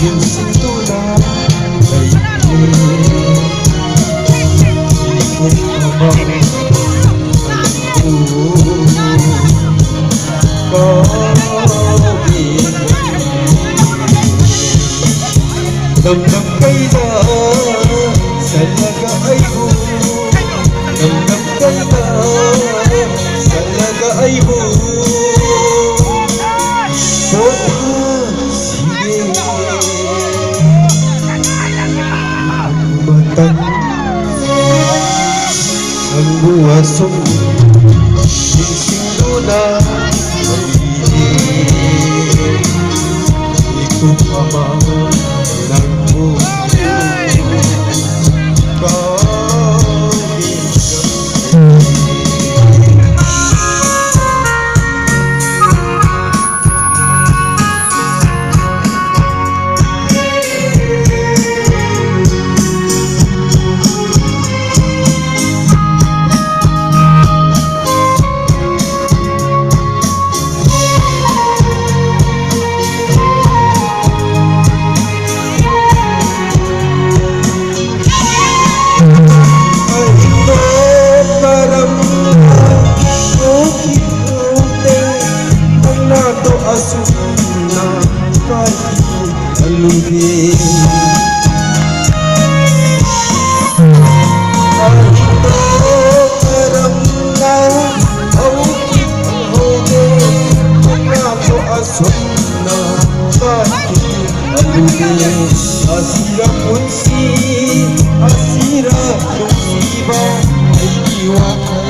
yung sintura ay ikot habang damdam kay na sa laga ay ho, damdam kay na sa laga ay ho. Sige matang ang buwasong singsing na ikot habang asuna kahit alugin kahit karamdaman awit ang hugin pagkato asuna kahit alugin asira punsi asira musiba ay iwakan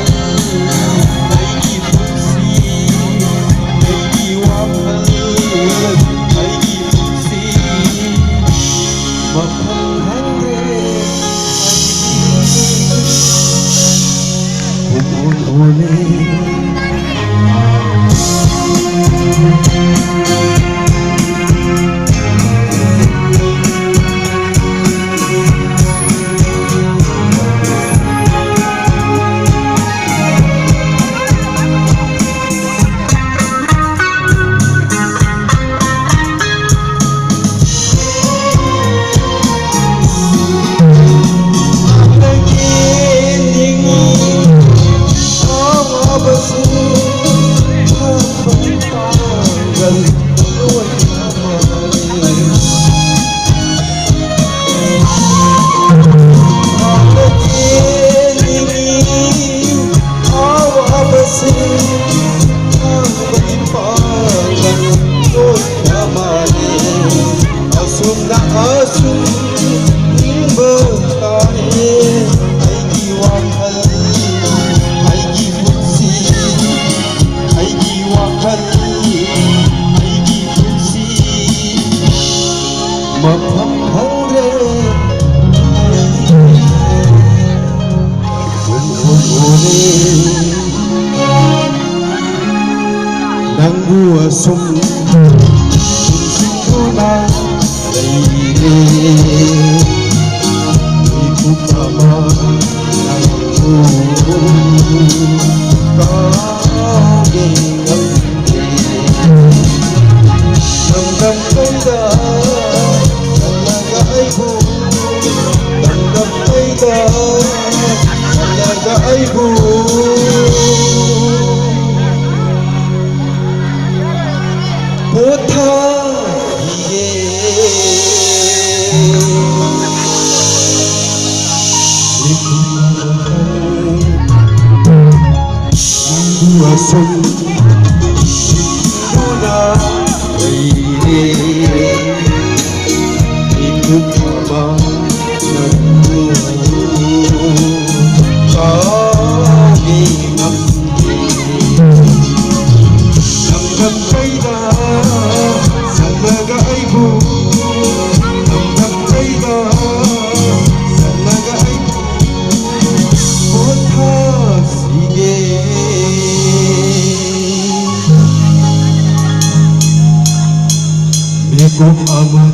nang buwasong singsing na laili ikot habang damdam kay na talaga ay ho, damdam kay na talaga ay ho. Buta buwasong muna ikot habang damdam kay na sa laga ay ho, damdam kay na sa laga ay ho. Buta sige ikot habang